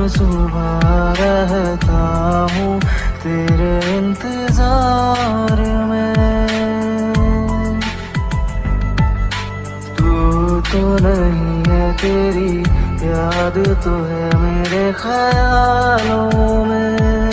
सुबह रहता हूँ तेरे इंतजार में। तू तो नहीं है, तेरी याद तो है मेरे ख्यालों में।